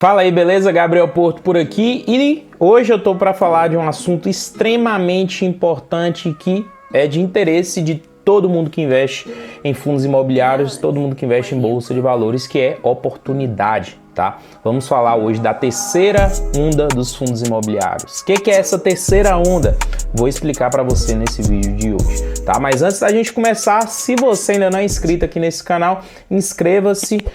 Fala aí, beleza? Gabriel Porto por aqui e hoje eu tô para falar de um assunto extremamente importante que é de interesse de todo mundo que investe em fundos imobiliários, todo mundo que investe em bolsa de valores, que é oportunidade, tá? Vamos falar hoje da terceira onda dos fundos imobiliários. O que é essa terceira onda? Vou explicar para você nesse vídeo de hoje, tá? Mas antes da gente começar, se você ainda não é inscrito aqui nesse canal, inscreva-se,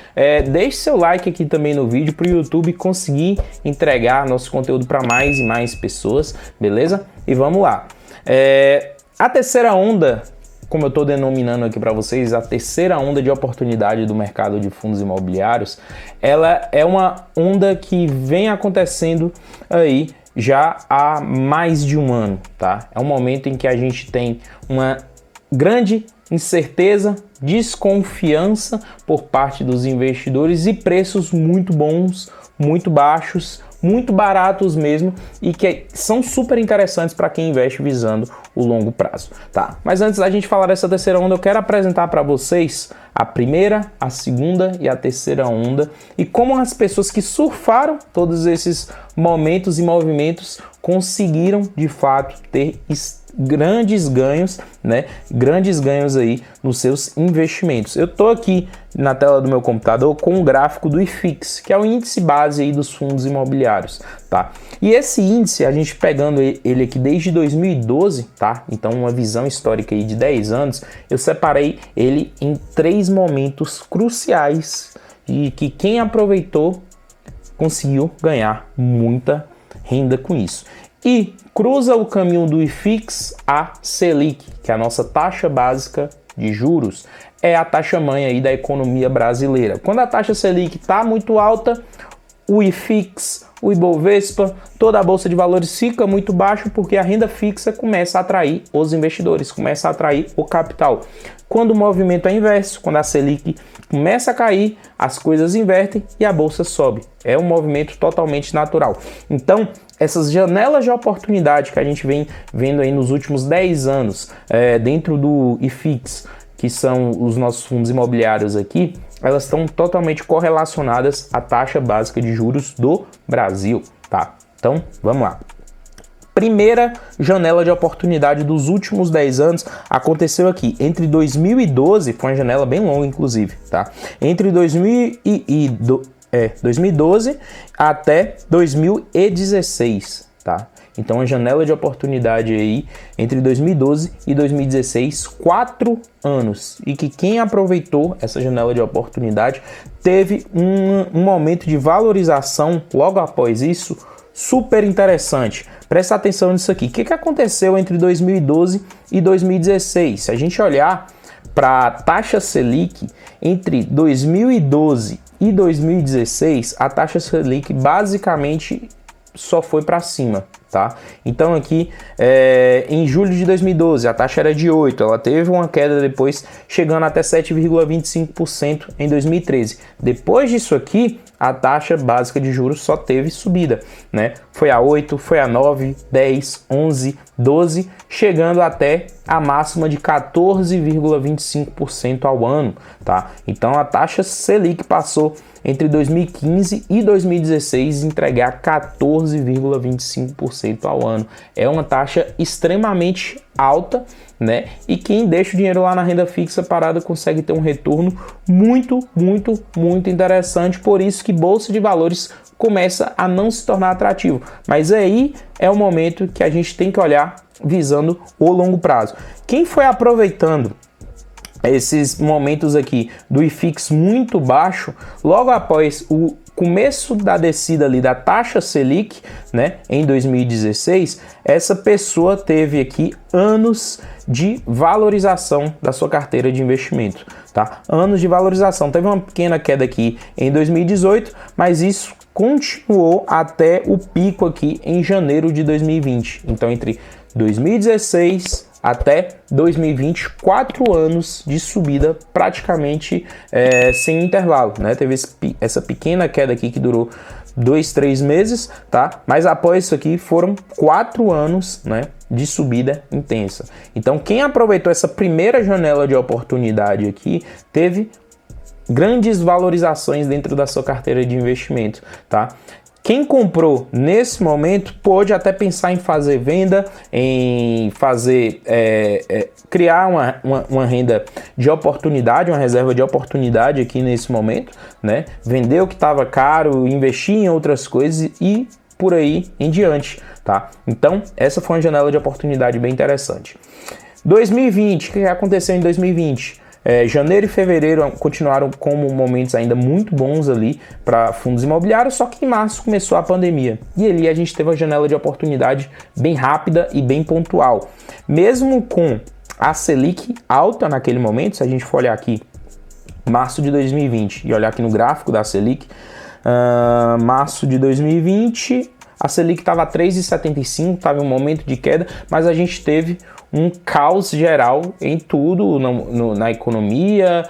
deixe seu like aqui também no vídeo para o YouTube conseguir entregar nosso conteúdo para mais e mais pessoas, beleza? E vamos lá. A terceira onda, como eu estou denominando aqui para vocês, a terceira onda de oportunidade do mercado de fundos imobiliários, ela é uma onda que vem acontecendo aí já há mais de um ano, tá? É um momento em que a gente tem uma grande incerteza, desconfiança por parte dos investidores e preços muito bons, muito baixos, muito baratos mesmo e que são super interessantes para quem investe visando o longo prazo, tá? Mas antes da gente falar dessa terceira onda, eu quero apresentar para vocês a primeira, a segunda e a terceira onda e como as pessoas que surfaram todos esses momentos e movimentos conseguiram de fato ter grandes ganhos, né? Grandes ganhos aí nos seus investimentos. Eu tô aqui na tela do meu computador com um gráfico do IFIX, que é o índice base aí dos fundos imobiliários, tá? E esse índice, a gente pegando ele aqui desde 2012, tá? Então uma visão histórica aí de 10 anos, eu separei ele em 3 momentos cruciais e que quem aproveitou conseguiu ganhar muita renda com isso. E cruza o caminho do IFIX a Selic, que é a nossa taxa básica de juros, é a taxa mãe aí da economia brasileira. Quando a taxa Selic está muito alta, o IFIX, o Ibovespa, toda a bolsa de valores fica muito baixo porque a renda fixa começa a atrair os investidores, começa a atrair o capital. Quando o movimento é inverso, quando a Selic começa a cair, as coisas invertem e a bolsa sobe. É um movimento totalmente natural. Então, essas janelas de oportunidade que a gente vem vendo aí nos últimos 10 anos dentro do IFIX, que são os nossos fundos imobiliários aqui, elas estão totalmente correlacionadas à taxa básica de juros do Brasil, tá? Então, vamos lá. Primeira janela de oportunidade dos últimos 10 anos aconteceu aqui entre 2012, foi uma janela bem longa inclusive, tá? Entre 2012 até 2016, tá? Então a janela de oportunidade aí entre 2012 e 2016, 4 anos. E que quem aproveitou essa janela de oportunidade teve um momento de valorização logo após isso super interessante. Presta atenção nisso aqui. O que aconteceu entre 2012 e 2016? Se a gente olhar para a taxa Selic entre 2012 e 2016, a taxa Selic basicamente só foi para cima, tá? Então aqui em julho de 2012 a taxa era de 8, ela teve uma queda depois chegando até 7,25% em 2013. Depois disso aqui a taxa básica de juros só teve subida, né? Foi a 8, foi a 9, 10, 11, 12, chegando até a máxima de 14,25% ao ano, tá? Então a taxa Selic passou entre 2015 e 2016 entregar 14,25% ao ano. É uma taxa extremamente alta, né? E quem deixa o dinheiro lá na renda fixa parada consegue ter um retorno muito interessante. Por isso que bolsa de valores começa a não se tornar atrativo. Mas aí é o momento que a gente tem que olhar visando o longo prazo. Quem foi aproveitando esses momentos aqui do IFIX muito baixo, logo após o começo da descida ali da taxa Selic, né, em 2016, essa pessoa teve aqui anos de valorização da sua carteira de investimento, tá? Anos de valorização. Teve uma pequena queda aqui em 2018, mas isso continuou até o pico aqui em janeiro de 2020. Então, entre 2016 até 2020, 4 anos de subida praticamente sem intervalo, né? Teve essa pequena queda aqui que durou 2, 3 meses, tá? Mas após isso aqui foram 4 anos, né, de subida intensa. Então quem aproveitou essa primeira janela de oportunidade aqui teve grandes valorizações dentro da sua carteira de investimento, tá? Quem comprou nesse momento pode até pensar em fazer venda, em fazer criar uma renda de oportunidade, uma reserva de oportunidade aqui nesse momento, né? Vender o que estava caro, investir em outras coisas e por aí em diante, tá? Então, essa foi uma janela de oportunidade bem interessante. 2020, o que aconteceu em 2020? Janeiro e fevereiro continuaram como momentos ainda muito bons ali para fundos imobiliários, só que em março começou a pandemia. E ali a gente teve uma janela de oportunidade bem rápida e bem pontual. Mesmo com a Selic alta naquele momento, se a gente for olhar aqui, março de 2020, e olhar aqui no gráfico da Selic, março de 2020, a Selic estava a 3,75, estava em um momento de queda, mas a gente teve um caos geral em tudo, na economia,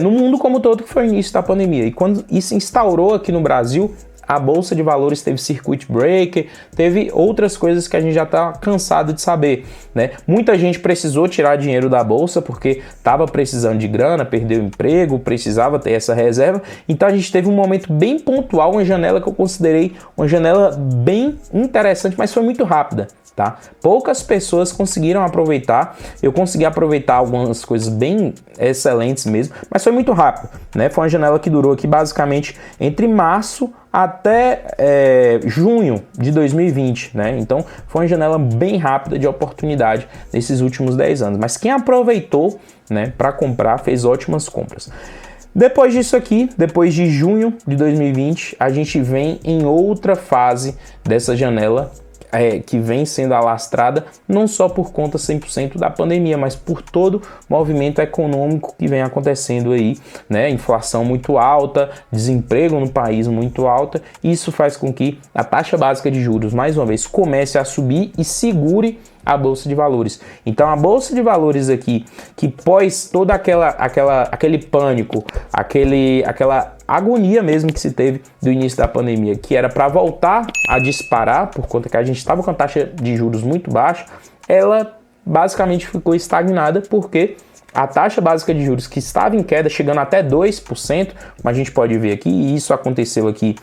no mundo como todo, que foi o início da pandemia. E quando isso instaurou aqui no Brasil, a Bolsa de Valores teve circuit breaker, teve outras coisas que a gente já está cansado de saber, né? Muita gente precisou tirar dinheiro da Bolsa porque estava precisando de grana, perdeu o emprego, precisava ter essa reserva. Então a gente teve um momento bem pontual, uma janela que eu considerei uma janela bem interessante, mas foi muito rápida. Tá? Poucas pessoas conseguiram aproveitar, eu consegui aproveitar algumas coisas bem excelentes mesmo, mas foi muito rápido, né? Foi uma janela que durou aqui basicamente entre março até junho de 2020, né? Então foi uma janela bem rápida de oportunidade nesses últimos 10 anos, mas quem aproveitou, né, para comprar fez ótimas compras. Depois disso aqui, depois de junho de 2020, a gente vem em outra fase dessa janela que vem sendo alastrada não só por conta 100% da pandemia, mas por todo o movimento econômico que vem acontecendo aí, né? Inflação muito alta, desemprego no país muito alta, e isso faz com que a taxa básica de juros, mais uma vez, comece a subir e segure a Bolsa de Valores. Então a Bolsa de Valores aqui, que pós toda aquele pânico, aquela agonia mesmo que se teve do início da pandemia, que era para voltar a disparar, por conta que a gente estava com a taxa de juros muito baixa, ela basicamente ficou estagnada, porque a taxa básica de juros, que estava em queda, chegando até 2%, como a gente pode ver aqui, e isso aconteceu aqui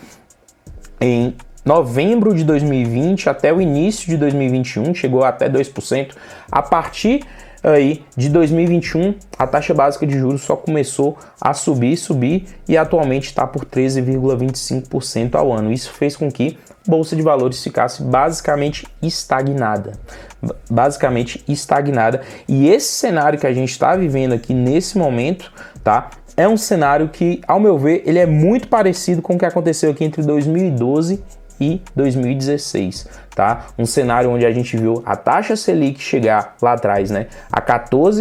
em novembro de 2020 até o início de 2021, chegou até 2%. A partir aí de 2021, a taxa básica de juros só começou a subir e atualmente está por 13,25% ao ano. Isso fez com que a Bolsa de Valores ficasse basicamente estagnada. E esse cenário que a gente está vivendo aqui nesse momento, tá? É um cenário que, ao meu ver, ele é muito parecido com o que aconteceu aqui entre 2012 e 2016, tá? Um cenário onde a gente viu a taxa Selic chegar lá atrás, né, a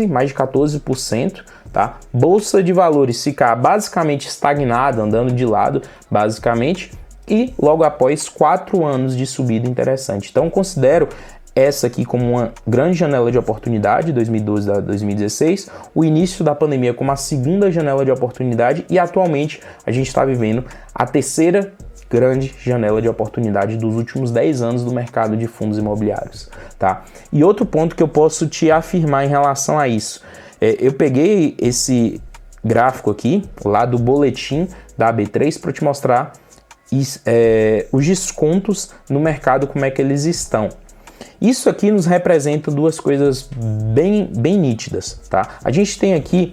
mais de 14%, tá? Bolsa de Valores ficar basicamente estagnada, andando de lado, basicamente, e logo após 4 anos de subida interessante. Então, considero essa aqui como uma grande janela de oportunidade, 2012 a 2016, o início da pandemia como a segunda janela de oportunidade, e atualmente a gente está vivendo a terceira grande janela de oportunidade dos últimos 10 anos do mercado de fundos imobiliários, tá? E outro ponto que eu posso te afirmar em relação a isso, eu peguei esse gráfico aqui, lá do boletim da AB3, para te mostrar os descontos no mercado, como é que eles estão. Isso aqui nos representa duas coisas bem nítidas, tá? A gente tem aqui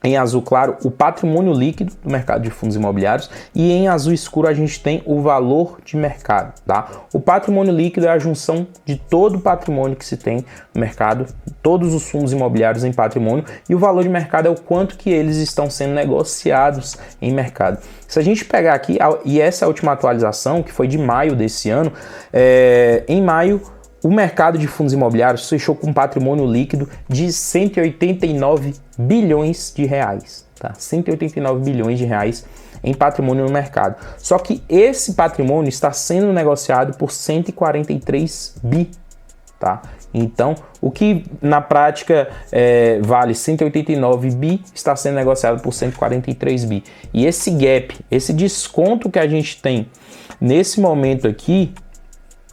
em azul claro o patrimônio líquido do mercado de fundos imobiliários, e em azul escuro a gente tem o valor de mercado, tá? O patrimônio líquido é a junção de todo o patrimônio que se tem no mercado, todos os fundos imobiliários em patrimônio, e o valor de mercado é o quanto que eles estão sendo negociados em mercado. Se a gente pegar aqui, e essa é a última atualização, que foi de maio desse ano, em maio o mercado de fundos imobiliários fechou com um patrimônio líquido de 189 bilhões de reais, tá? 189 bilhões de reais em patrimônio no mercado. Só que esse patrimônio está sendo negociado por 143 bi, tá? Então, o que na prática vale 189 bi está sendo negociado por 143 bi. E esse gap, esse desconto que a gente tem nesse momento aqui,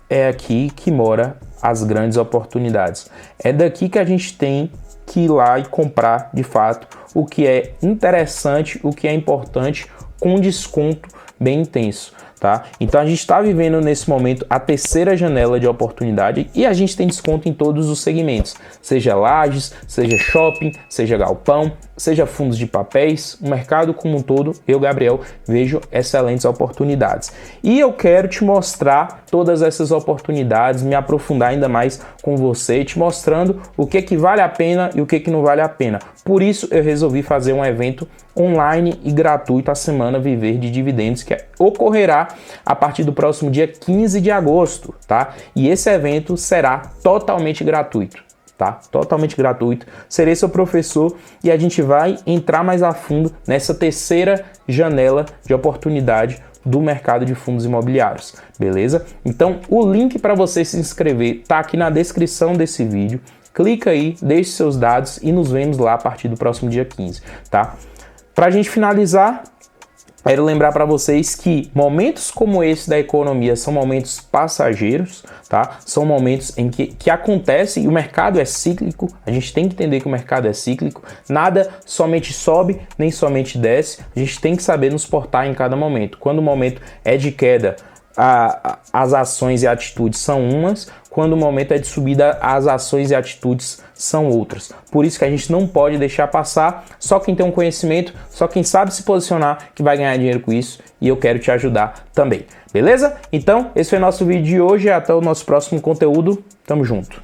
é aqui que mora as grandes oportunidades. É daqui que a gente tem que ir lá e comprar de fato o que é interessante, o que é importante, com desconto bem intenso, tá? Então a gente está vivendo nesse momento a terceira janela de oportunidade e a gente tem desconto em todos os segmentos, seja lajes, seja shopping, seja galpão, seja fundos de papéis, o mercado como um todo. Eu, Gabriel, vejo excelentes oportunidades e eu quero te mostrar todas essas oportunidades, me aprofundar ainda mais com você, te mostrando o que vale a pena e o que não vale a pena. Por isso eu resolvi fazer um evento online e gratuito, a Semana Viver de Dividendos, que ocorrerá a partir do próximo dia 15 de agosto, tá? E esse evento será totalmente gratuito, tá? Totalmente gratuito. Serei seu professor e a gente vai entrar mais a fundo nessa terceira janela de oportunidade do mercado de fundos imobiliários, beleza? Então, o link para você se inscrever tá aqui na descrição desse vídeo. Clica aí, deixe seus dados e nos vemos lá a partir do próximo dia 15, tá? Para a gente finalizar, quero lembrar para vocês que momentos como esse da economia são momentos passageiros, tá? São momentos em que acontece e o mercado é cíclico. A gente tem que entender que o mercado é cíclico. Nada somente sobe, nem somente desce. A gente tem que saber nos portar em cada momento. Quando o momento é de queda, as ações e atitudes são umas, quando o momento é de subida, as ações e atitudes são outras. Por isso que a gente não pode deixar passar. Só quem tem um conhecimento, só quem sabe se posicionar que vai ganhar dinheiro com isso, e eu quero te ajudar também. Beleza? Então, esse foi o nosso vídeo de hoje. Até o nosso próximo conteúdo. Tamo junto.